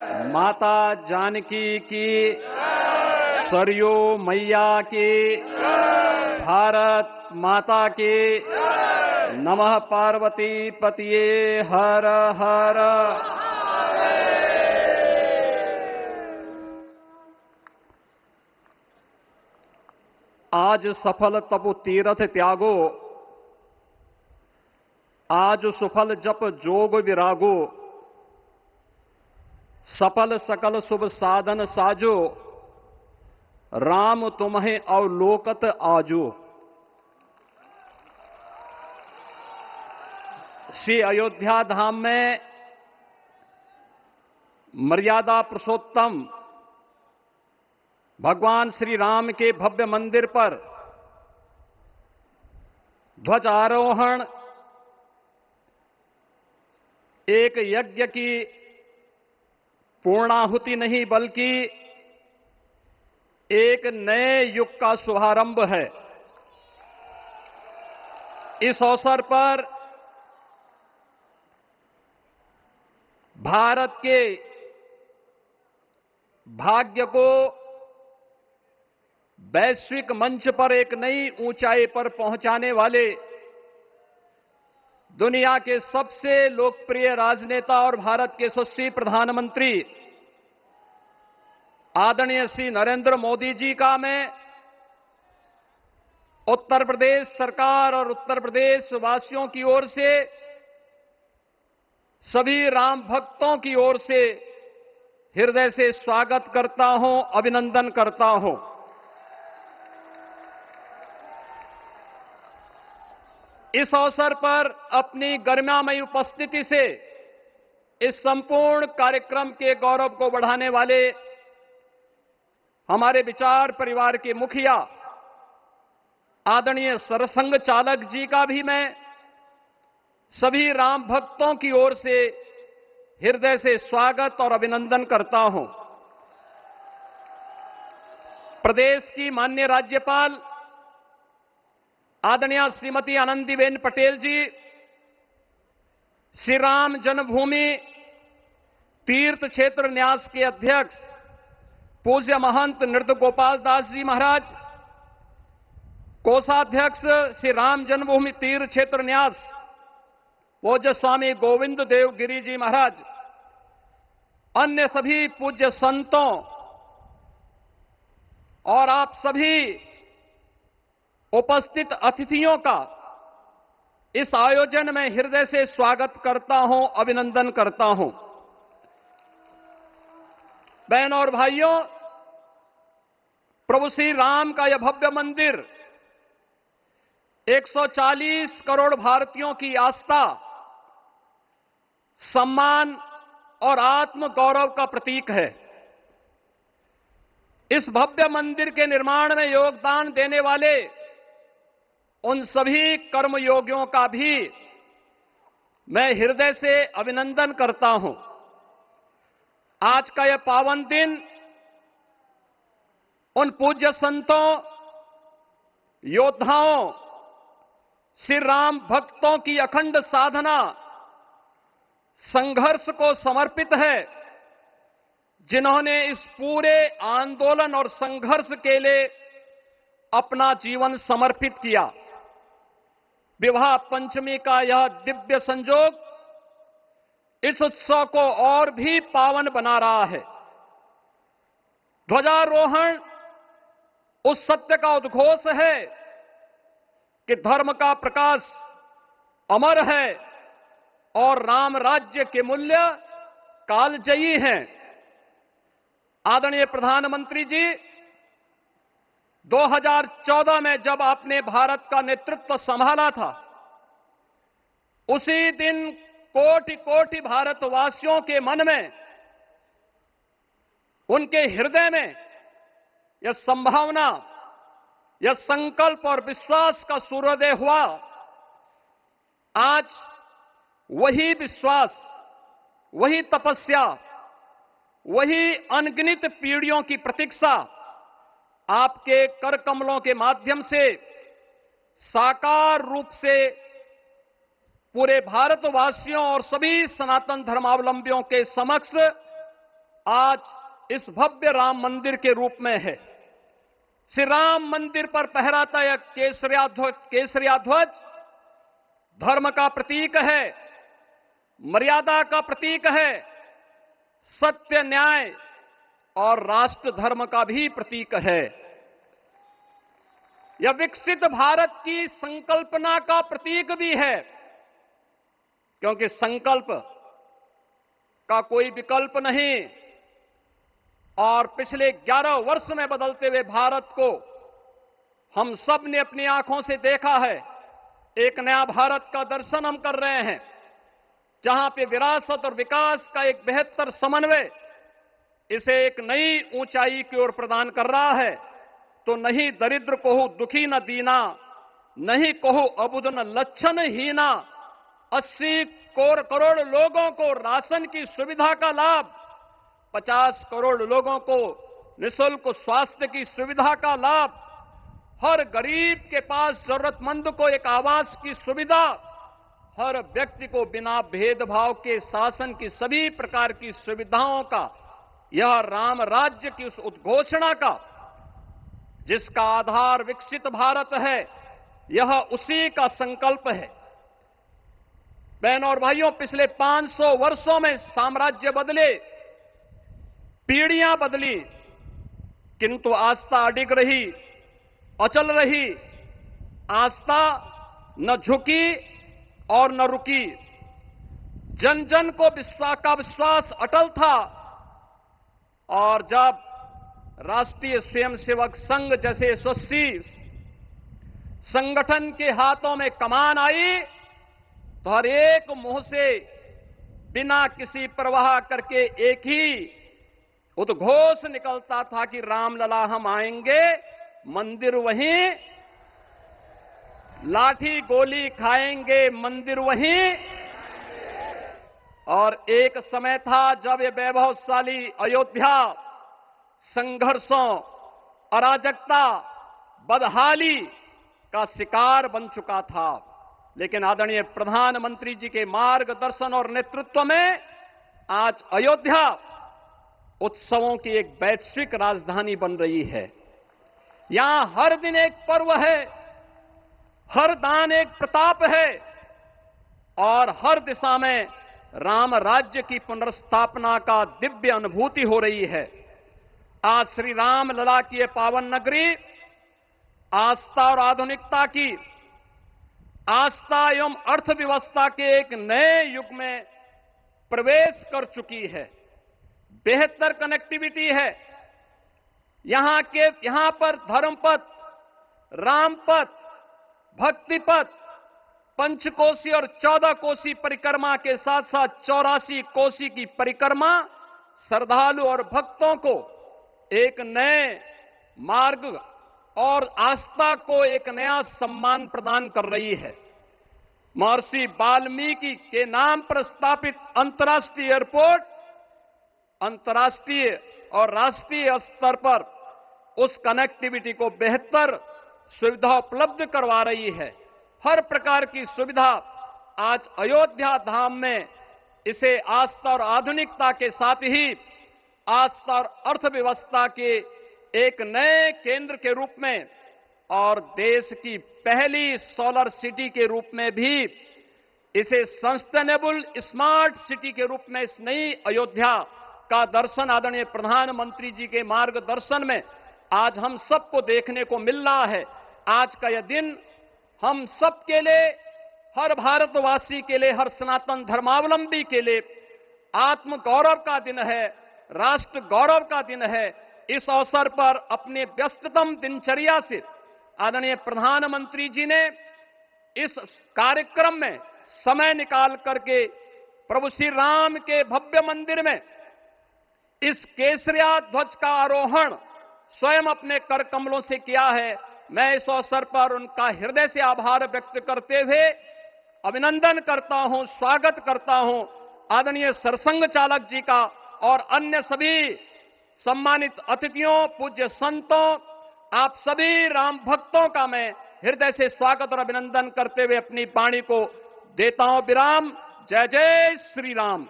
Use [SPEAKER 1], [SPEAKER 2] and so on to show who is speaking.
[SPEAKER 1] माता जानकी की, सरयू मैया की, भारत माता की, नमः पार्वती पतिये हर हर। आज सफल तपु तीरथ त्यागो, आज सुफल जप जोग विरागो, सफल सकल शुभ साधन साजो, राम तुम्हें अवलोकत आजो। श्री अयोध्या धाम में मर्यादा पुरुषोत्तम भगवान श्री राम के भव्य मंदिर पर ध्वजारोहण एक यज्ञ की पूर्णाहुति नहीं बल्कि एक नए युग का शुभारंभ है। इस अवसर पर भारत के भाग्य को वैश्विक मंच पर एक नई ऊंचाई पर पहुंचाने वाले दुनिया के सबसे लोकप्रिय राजनेता और भारत के यशस्वी प्रधानमंत्री आदरणीय श्री नरेंद्र मोदी जी का मैं उत्तर प्रदेश सरकार और उत्तर प्रदेश वासियों की ओर से, सभी राम भक्तों की ओर से हृदय से स्वागत करता हूं, अभिनंदन करता हूं। इस अवसर पर अपनी गरिमामयी उपस्थिति से इस संपूर्ण कार्यक्रम के गौरव को बढ़ाने वाले हमारे विचार परिवार के मुखिया आदरणीय सरसंघ चालक जी का भी मैं सभी राम भक्तों की ओर से हृदय से स्वागत और अभिनंदन करता हूं। प्रदेश की माननीय राज्यपाल आदरणीय श्रीमती आनंदीबेन पटेल जी, श्री राम जन्मभूमि तीर्थ क्षेत्र न्यास के अध्यक्ष पूज्य महंत नृत्य गोपाल दास जी महाराज, कोषाध्यक्ष श्री राम जन्मभूमि तीर्थ क्षेत्र न्यास पूज्य स्वामी गोविंद देव गिरी जी महाराज, अन्य सभी पूज्य संतों और आप सभी उपस्थित अतिथियों का इस आयोजन में हृदय से स्वागत करता हूं, अभिनंदन करता हूं। बहनों और भाइयों, प्रभु श्री राम का यह भव्य मंदिर 140 करोड़ भारतीयों की आस्था, सम्मान और आत्म गौरव का प्रतीक है। इस भव्य मंदिर के निर्माण में योगदान देने वाले उन सभी कर्मयोगियों का भी मैं हृदय से अभिनंदन करता हूं। आज का यह पावन दिन उन पूज्य संतों, योद्धाओं, श्री राम भक्तों की अखंड साधना, संघर्ष को समर्पित है, जिन्होंने इस पूरे आंदोलन और संघर्ष के लिए अपना जीवन समर्पित किया। विवाह पंचमी का यह दिव्य संयोग इस उत्सव को और भी पावन बना रहा है। ध्वजारोहण उस सत्य का उद्घोष है कि धर्म का प्रकाश अमर है और राम राज्य के मूल्य कालजयी हैं। आदरणीय प्रधानमंत्री जी, 2014 में जब आपने भारत का नेतृत्व संभाला था, उसी दिन कोटि कोटि भारतवासियों के मन में, उनके हृदय में यह संभावना, यह संकल्प और विश्वास का सूर्योदय हुआ। आज वही विश्वास, वही तपस्या, वही अनगिनत पीढ़ियों की प्रतीक्षा आपके कर कमलों के माध्यम से साकार रूप से पूरे भारतवासियों और सभी सनातन धर्मावलंबियों के समक्ष आज इस भव्य राम मंदिर के रूप में है। श्री राम मंदिर पर फहराता यह केसरिया ध्वज धर्म का प्रतीक है, मर्यादा का प्रतीक है, सत्य, न्याय और राष्ट्र धर्म का भी प्रतीक है। यह विकसित भारत की संकल्पना का प्रतीक भी है, क्योंकि संकल्प का कोई विकल्प नहीं। और पिछले 11 वर्ष में बदलते हुए भारत को हम सब ने अपनी आंखों से देखा है। एक नया भारत का दर्शन हम कर रहे हैं, जहां पे विरासत और विकास का एक बेहतर समन्वय इसे एक नई ऊंचाई की ओर प्रदान कर रहा है। तो नहीं दरिद्र कोहु दुखी न दीना, नहीं कोहु अबुद न लक्षण हीना। 80 करोड़ लोगों को राशन की सुविधा का लाभ, 50 करोड़ लोगों को निःशुल्क स्वास्थ्य की सुविधा का लाभ, हर गरीब के पास जरूरतमंद को एक आवास की सुविधा, हर व्यक्ति को बिना भेदभाव के शासन की सभी प्रकार की सुविधाओं का, यह राम राज्य की उस उद्घोषणा का जिसका आधार विकसित भारत है, यह उसी का संकल्प है। बहनों और भाइयों, पिछले 500 वर्षों में साम्राज्य बदले, पीढ़ियां बदली, किंतु आस्था अडिग रही, अचल रही। आस्था न झुकी और न रुकी। जन जन को विश्वास अटल था। और जब राष्ट्रीय स्वयंसेवक संघ जैसे यशस्वी संगठन के हाथों में कमान आई, तो हर एक मुंह से बिना किसी परवाह करके एक ही उद्घोष निकलता था कि रामलला हम आएंगे, मंदिर वहीं, लाठी गोली खाएंगे, मंदिर वहीं। और एक समय था जब ये वैभवशाली अयोध्या संघर्षों, अराजकता, बदहाली का शिकार बन चुका था। लेकिन आदरणीय प्रधानमंत्री जी के मार्गदर्शन और नेतृत्व में आज अयोध्या उत्सवों की एक वैश्विक राजधानी बन रही है। यहां हर दिन एक पर्व है, हर दान एक प्रताप है और हर दिशा में राम राज्य की पुनर्स्थापना का दिव्य अनुभूति हो रही है। आज श्री राम लला की ये पावन नगरी आस्था और आधुनिकता की, आस्था एवं अर्थव्यवस्था के एक नए युग में प्रवेश कर चुकी है। बेहतर कनेक्टिविटी है। यहां पर धर्मपथ, रामपथ, भक्तिपथ, पंचकोसी और 14 कोसी परिक्रमा के साथ साथ 84 कोसी की परिक्रमा श्रद्धालु और भक्तों को एक नए मार्ग और आस्था को एक नया सम्मान प्रदान कर रही है। महर्षि वाल्मीकि के नाम पर स्थापित अंतर्राष्ट्रीय एयरपोर्ट अंतर्राष्ट्रीय और राष्ट्रीय स्तर पर उस कनेक्टिविटी को बेहतर सुविधा उपलब्ध करवा रही है। हर प्रकार की सुविधा आज अयोध्या धाम में इसे आस्था और आधुनिकता के साथ ही आस्था और अर्थव्यवस्था के एक नए केंद्र के रूप में और देश की पहली सोलर सिटी के रूप में भी इसे सस्टेनेबल स्मार्ट सिटी के रूप में इस नई अयोध्या का दर्शन आदरणीय प्रधानमंत्री जी के मार्गदर्शन में आज हम सबको देखने को मिल रहा है। आज का यह दिन हम सबके लिए, हर भारतवासी के लिए, हर सनातन धर्मावलंबी के लिए आत्म गौरव का दिन है, राष्ट्र गौरव का दिन है। इस अवसर पर अपने व्यस्ततम दिनचर्या से आदरणीय प्रधानमंत्री जी ने इस कार्यक्रम में समय निकाल करके प्रभु श्री राम के भव्य मंदिर में इस केसरिया ध्वज का आरोहण स्वयं अपने कर कमलों से किया है। मैं इस अवसर पर उनका हृदय से आभार व्यक्त करते हुए अभिनंदन करता हूं, स्वागत करता हूं आदरणीय सरसंघ चालक जी का और अन्य सभी सम्मानित अतिथियों, पूज्य संतों, आप सभी राम भक्तों का मैं हृदय से स्वागत और अभिनंदन करते हुए अपनी वाणी को देता हूं विराम। जय जय श्री राम।